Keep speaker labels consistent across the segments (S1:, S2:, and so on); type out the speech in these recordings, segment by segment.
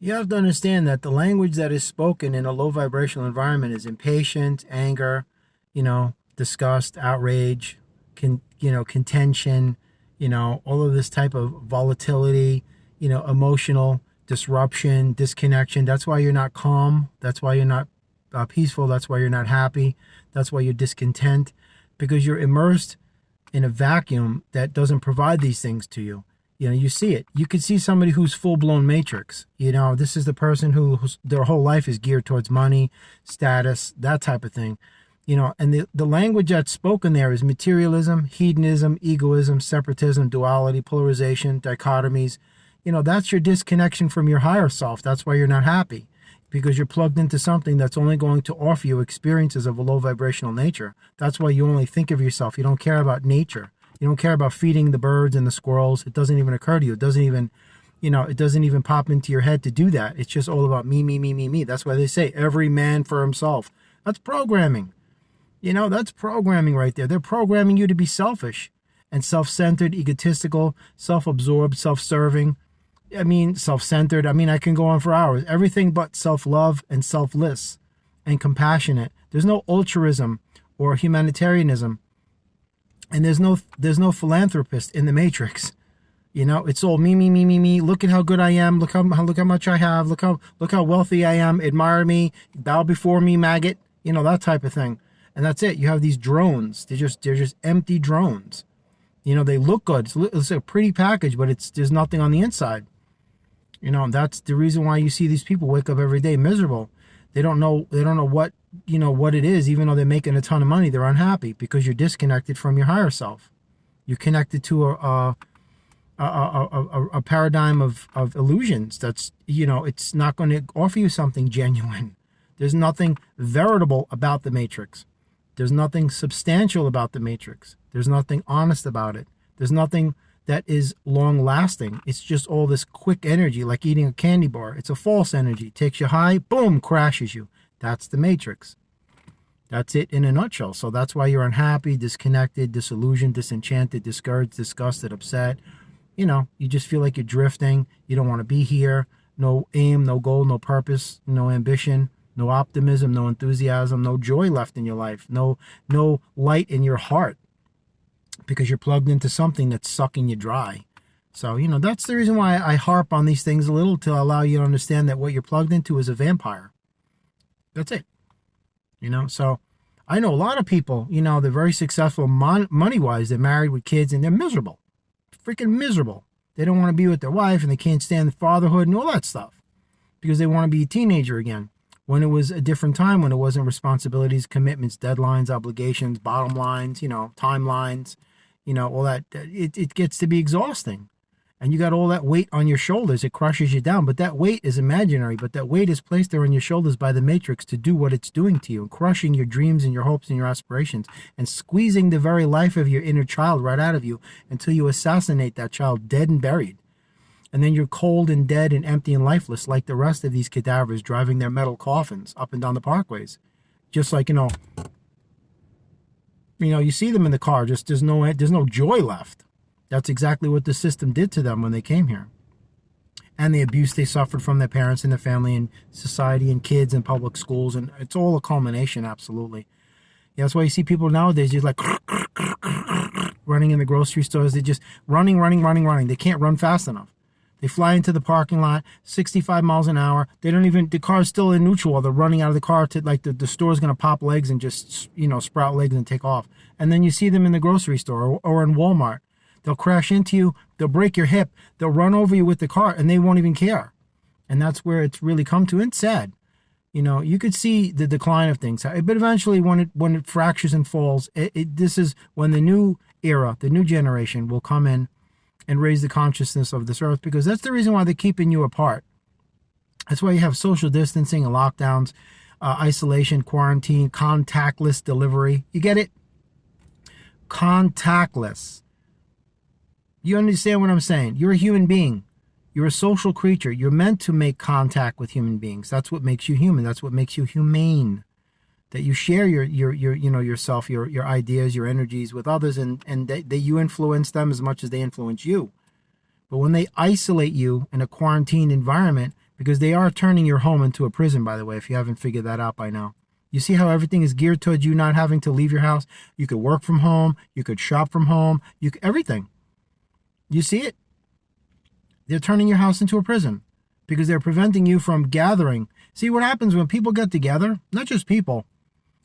S1: You have to understand that the language that is spoken in a low vibrational environment is impatience, anger, disgust, outrage, contention, all of this type of volatility, emotional disruption, disconnection. That's why you're not calm. That's why you're not peaceful. That's why you're not happy. That's why you're discontent, because you're immersed in a vacuum that doesn't provide these things to you. You see it. You could see somebody who's full-blown matrix. This is the person who's their whole life is geared towards money, status, that type of thing. And the language that's spoken there is materialism, hedonism, egoism, separatism, duality, polarization, dichotomies. That's your disconnection from your higher self. That's why you're not happy, because you're plugged into something that's only going to offer you experiences of a low vibrational nature. That's why you only think of yourself. You don't care about nature. You don't care about feeding the birds and the squirrels. It doesn't even occur to you. It doesn't even pop into your head to do that. It's just all about me, me, me, me, me. That's why they say every man for himself. That's programming. That's programming right there. They're programming you to be selfish and self-centered, egotistical, self-absorbed, self-serving. Self-centered. I can go on for hours. Everything but self-love and selfless and compassionate. There's no altruism or humanitarianism. And there's no philanthropist in the matrix. It's all me, me, me, me, me. Look at how good I am. Look how much I have. Look how wealthy I am. Admire me. Bow before me, maggot. That type of thing. And that's it. You have these drones. They're just empty drones. They look good. It's a pretty package, but there's nothing on the inside. That's the reason why you see these people wake up every day miserable. They don't know what it is. Even though they're making a ton of money, they're unhappy because you're disconnected from your higher self. You're connected to a paradigm of illusions. That's, it's not going to offer you something genuine. There's nothing veritable about the matrix. There's nothing substantial about the matrix. There's nothing honest about it. There's nothing that is long lasting. It's just all this quick energy, like eating a candy bar. It's a false energy. Takes you high, boom, crashes you. That's the matrix. That's it in a nutshell. So that's why you're unhappy, disconnected, disillusioned, disenchanted, discouraged, disgusted, upset. You just feel like you're drifting. You don't want to be here. No aim, no goal, no purpose, no ambition, no optimism, no enthusiasm, no joy left in your life, no light in your heart, because you're plugged into something that's sucking you dry. So, that's the reason why I harp on these things a little, to allow you to understand that what you're plugged into is a vampire. That's it. So I know a lot of people, they're very successful money-wise. They're married with kids and they're miserable. Freaking miserable. They don't want to be with their wife and they can't stand fatherhood and all that stuff because they want to be a teenager again. When it was a different time, when it wasn't responsibilities, commitments, deadlines, obligations, bottom lines, timelines, all that. It gets to be exhausting. And you got all that weight on your shoulders. It crushes you down. But that weight is imaginary. But that weight is placed there on your shoulders by the matrix to do what it's doing to you, and crushing your dreams and your hopes and your aspirations, and squeezing the very life of your inner child right out of you until you assassinate that child dead and buried. And then you're cold and dead and empty and lifeless like the rest of these cadavers driving their metal coffins up and down the parkways. Just like, you see them in the car, just there's no joy left. That's exactly what the system did to them when they came here. And the abuse they suffered from their parents and their family and society and kids and public schools. And it's all a culmination, absolutely. Yeah, that's why you see people nowadays just like running in the grocery stores. They're just running. They can't run fast enough. They fly into the parking lot, 65 miles an hour. The car's still in neutral while they're running out of the car to the store's going to pop legs and just, sprout legs and take off. And then you see them in the grocery store or in Walmart. They'll crash into you. They'll break your hip. They'll run over you with the car and they won't even care. And that's where it's really come to. It's sad. You could see the decline of things. But eventually when it fractures and falls, this is when the new era, the new generation will come in and raise the consciousness of this earth, because that's the reason why they're keeping you apart. That's why you have social distancing and lockdowns, isolation, quarantine, contactless delivery. You get it? Contactless. You understand what I'm saying? You're a human being. You're a social creature. You're meant to make contact with human beings. That's what makes you human. That's what makes you humane. That you share your yourself, your ideas, your energies with others, and that you influence them as much as they influence you. But when they isolate you in a quarantined environment because they are turning your home into a prison, by the way, if you haven't figured that out by now. You see how everything is geared towards you not having to leave your house? You could work from home. You could shop from home. Everything. You see it? They're turning your house into a prison because they're preventing you from gathering. See what happens when people get together? Not just people,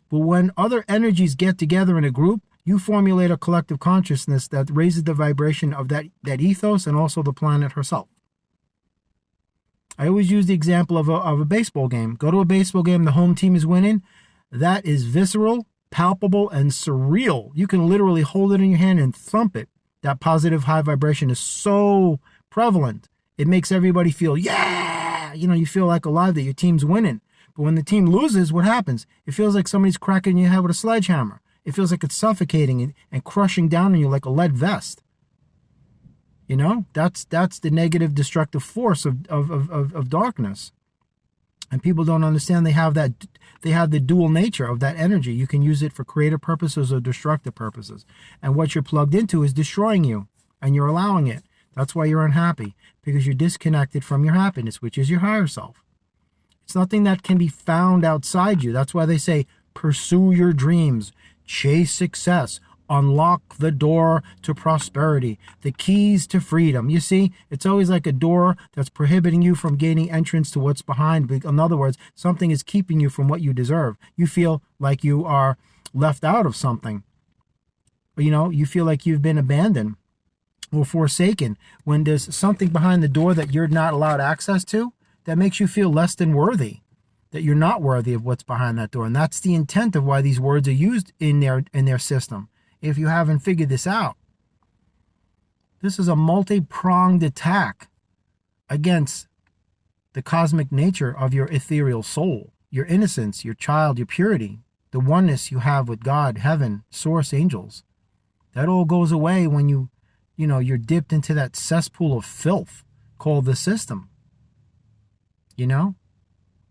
S1: but when other energies get together in a group, you formulate a collective consciousness that raises the vibration of that ethos and also the planet herself. I always use the example of a baseball game. Go to a baseball game, the home team is winning. That is visceral, palpable, and surreal. You can literally hold it in your hand and thump it. That positive high vibration is so prevalent. It makes everybody feel, yeah! You feel like alive that your team's winning. But when the team loses, what happens? It feels like somebody's cracking your head with a sledgehammer. It feels like it's suffocating and crushing down on you like a lead vest. That's the negative destructive force of darkness. And people don't understand they have the dual nature of that energy. You can use it for creative purposes or destructive purposes. And what you're plugged into is destroying you, and you're allowing it. That's why you're unhappy, because you're disconnected from your happiness, which is your higher self. It's nothing that can be found outside you. That's why they say, pursue your dreams, chase success, unlock the door to prosperity, the keys to freedom. You see, it's always like a door that's prohibiting you from gaining entrance to what's behind. In other words, something is keeping you from what you deserve. You feel like you are left out of something. You feel like you've been abandoned or forsaken when there's something behind the door that you're not allowed access to that makes you feel less than worthy, that you're not worthy of what's behind that door. And that's the intent of why these words are used in their system. If you haven't figured this out, this is a multi-pronged attack against the cosmic nature of your ethereal soul, your innocence, your child, your purity, the oneness you have with God, heaven, source, angels. That all goes away when you're dipped into that cesspool of filth called the system.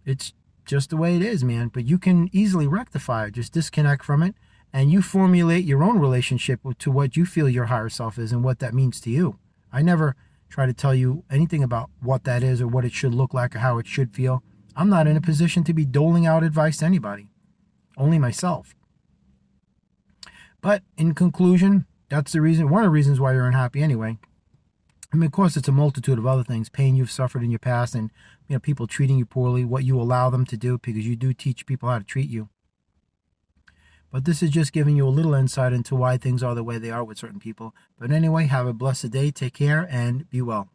S1: It's just the way it is, man. But you can easily rectify it. Just disconnect from it. And you formulate your own relationship to what you feel your higher self is and what that means to you. I never try to tell you anything about what that is or what it should look like or how it should feel. I'm not in a position to be doling out advice to anybody, only myself. But in conclusion, that's one of the reasons why you're unhappy anyway. I mean, of course, it's a multitude of other things, pain you've suffered in your past and people treating you poorly, what you allow them to do, because you do teach people how to treat you. But this is just giving you a little insight into why things are the way they are with certain people. But anyway, have a blessed day. Take care and be well.